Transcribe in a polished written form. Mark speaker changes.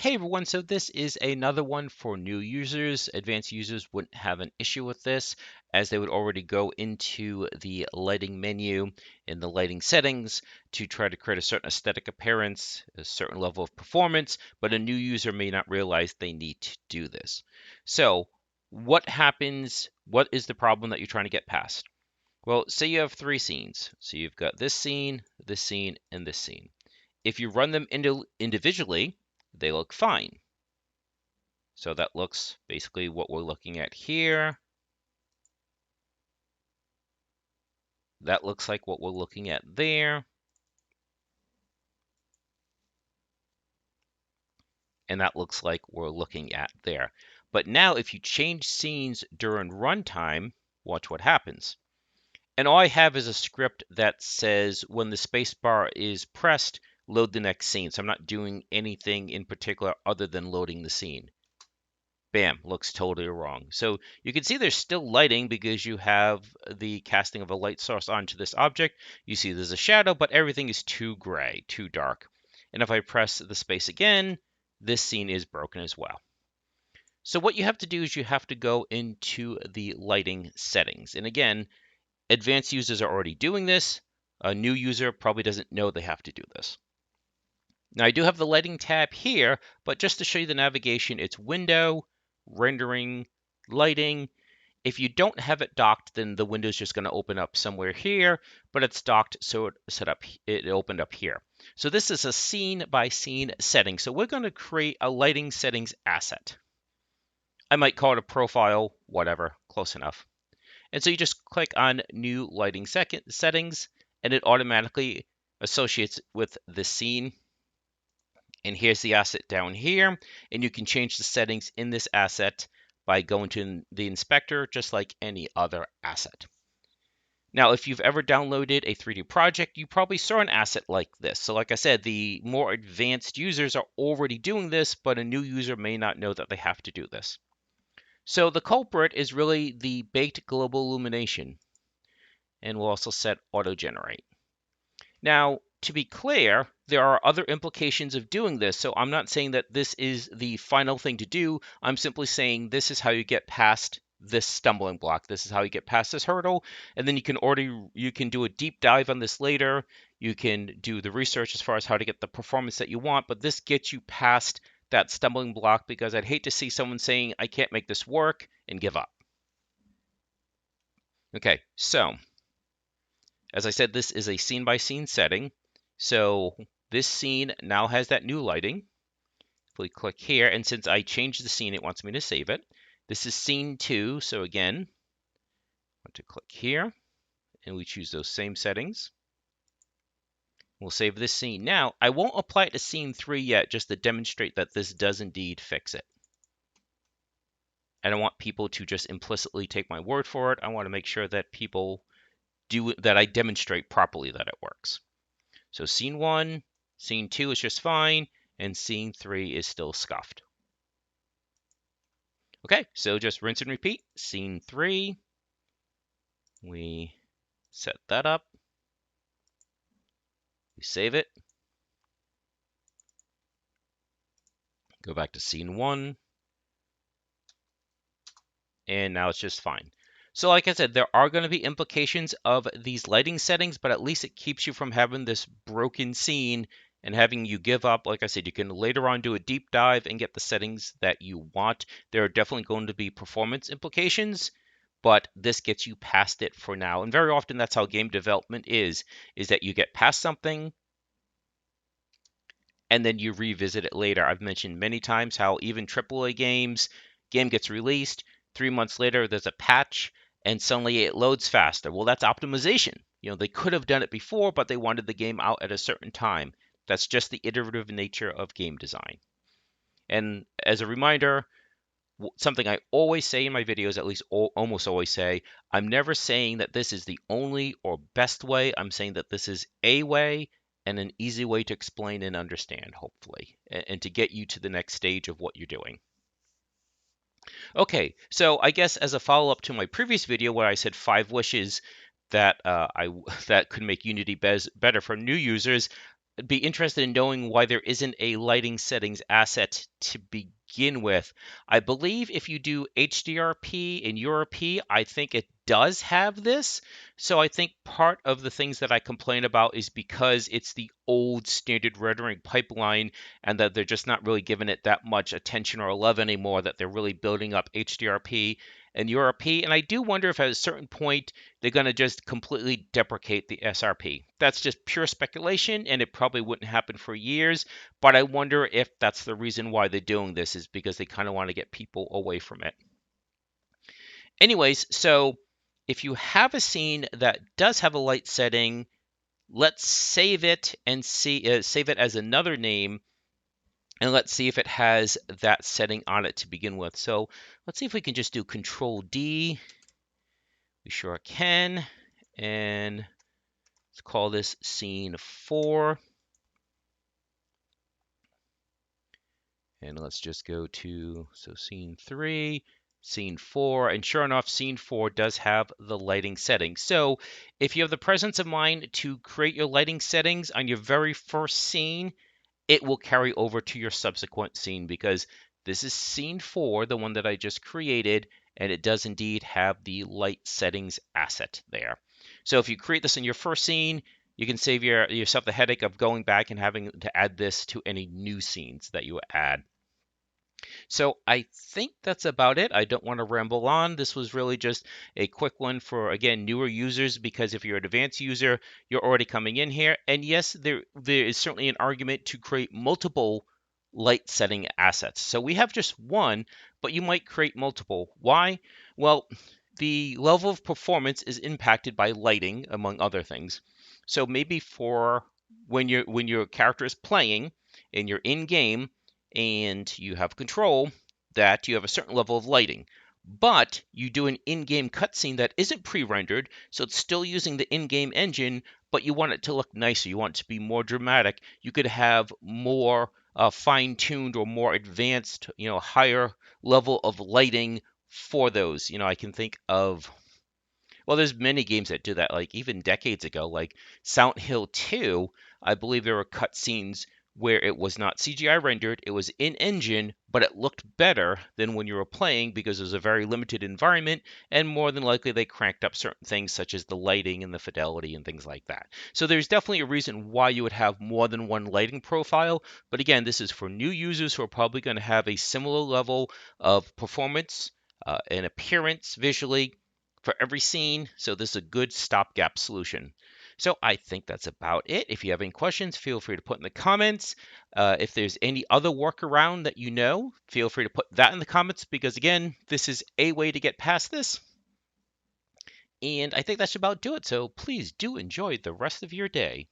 Speaker 1: Hey everyone, so this is another one for new users. Advanced users wouldn't have an issue with this as they would already go into the lighting menu in the lighting settings to try to create a certain aesthetic appearance, a certain level of performance, but a new user may not realize they need to do this. So what happens? What is the problem that you're trying to get past? Well, say you have three scenes. So you've got this scene, and this scene. If you run them individually, they look fine. So that looks basically what we're looking at here. That looks like what we're looking at there. And that looks like we're looking at there. But now if you change scenes during runtime, watch what happens. And all I have is a script that says when the spacebar is pressed, load the next scene. So I'm not doing anything in particular other than loading the scene. Bam, looks totally wrong. So you can see there's still lighting because you have the casting of a light source onto this object. You see there's a shadow, but everything is too gray, too dark. And if I press the space again, this scene is broken as well. So what you have to do is you have to go into the lighting settings. And again, advanced users are already doing this. A new user probably doesn't know they have to do this. Now I do have the lighting tab here, but just to show you the navigation, it's window, rendering, lighting. If you don't have it docked, then the window is just going to open up somewhere here, but it's docked, so it opened up here. So this is a scene by scene setting. So we're going to create a lighting settings asset. I might call it a profile, whatever, close enough. And so you just click on new lighting settings, and it automatically associates with the scene. And here's the asset down here, and you can change the settings in this asset by going to the inspector, just like any other asset. Now, if you've ever downloaded a 3D project, you probably saw an asset like this. So like I said, the more advanced users are already doing this, but a new user may not know that they have to do this. So the culprit is really the baked global illumination, and we'll also set auto generate. Now, to be clear, there are other implications of doing this. So I'm not saying that this is the final thing to do. I'm simply saying this is how you get past this stumbling block. This is how you get past this hurdle. And then you can do a deep dive on this later. You can do the research as far as how to get the performance that you want, but this gets you past that stumbling block because I'd hate to see someone saying, I can't make this work and give up. Okay, so as I said, this is a scene by scene setting. So this scene now has that new lighting. If we click here, and since I changed the scene, it wants me to save it. This is scene 2, so again, I want to click here, and we choose those same settings. We'll save this scene. Now, I won't apply it to scene 3 yet, just to demonstrate that this does indeed fix it. I don't want people to just implicitly take my word for it. I want to make sure that that I demonstrate properly that it works. So scene 1, scene 2 is just fine, and scene 3 is still scuffed. Okay, so just rinse and repeat. Scene 3, we set that up. We save it. Go back to scene 1. And now it's just fine. So like I said, there are going to be implications of these lighting settings, but at least it keeps you from having this broken scene and having you give up. Like I said, you can later on do a deep dive and get the settings that you want. There are definitely going to be performance implications, but this gets you past it for now. And very often that's how game development is that you get past something and then you revisit it later. I've mentioned many times how even AAA game gets released, 3 months later there's a patch and suddenly it loads faster. Well, that's optimization. They could have done it before, but they wanted the game out at a certain time. That's just the iterative nature of game design. And as a reminder, something I always say in my videos, at least almost always say, I'm never saying that this is the only or best way. I'm saying that this is a way and an easy way to explain and understand, hopefully, and to get you to the next stage of what you're doing. Okay, so I guess as a follow-up to my previous video where I said 5 wishes that that could make Unity better for new users, be interested in knowing why there isn't a lighting settings asset to begin with. I believe if you do HDRP and URP, I think it does have this. So I think part of the things that I complain about is because it's the old standard rendering pipeline and that they're just not really giving it that much attention or love anymore, that they're really building up HDRP and URP. And I do wonder if at a certain point they're going to just completely deprecate the SRP. That's just pure speculation, and it probably wouldn't happen for years. But I wonder if that's the reason why they're doing this, is because they kind of want to get people away from it. Anyways, so if you have a scene that does have a light setting, let's save it and save it as another name, and let's see if it has that setting on it to begin with. So let's see if we can just do Control D. We sure can. And let's call this scene 4. And let's just go to, so scene 3, scene 4, and sure enough, scene 4 does have the lighting settings. So if you have the presence of mind to create your lighting settings on your very first scene, it will carry over to your subsequent scene, because this is scene 4, the one that I just created, and it does indeed have the light settings asset there. So if you create this in your first scene, you can save yourself the headache of going back and having to add this to any new scenes that you add. So I think that's about it. I don't want to ramble on. This was really just a quick one for, again, newer users, because if you're an advanced user, you're already coming in here. And yes, there is certainly an argument to create multiple light setting assets. So we have just one, but you might create multiple. Why? Well, the level of performance is impacted by lighting, among other things. So maybe for when your character is playing and you're in game, and you have control, that you have a certain level of lighting. But you do an in-game cutscene that isn't pre-rendered, so it's still using the in-game engine, but you want it to look nicer. You want it to be more dramatic. You could have more fine-tuned or more advanced, higher level of lighting for those. I can think of, well, there's many games that do that, like even decades ago, like Silent Hill 2. I believe there were cutscenes where it was not CGI rendered, it was in engine, but it looked better than when you were playing because it was a very limited environment, and more than likely they cranked up certain things such as the lighting and the fidelity and things like that. So there's definitely a reason why you would have more than one lighting profile, but again, this is for new users who are probably going to have a similar level of performance and appearance visually for every scene, so this is a good stopgap solution. So I think that's about it. If you have any questions, feel free to put in the comments. If there's any other workaround that you know, feel free to put that in the comments, because again, this is a way to get past this. And I think that should about do it. So please do enjoy the rest of your day.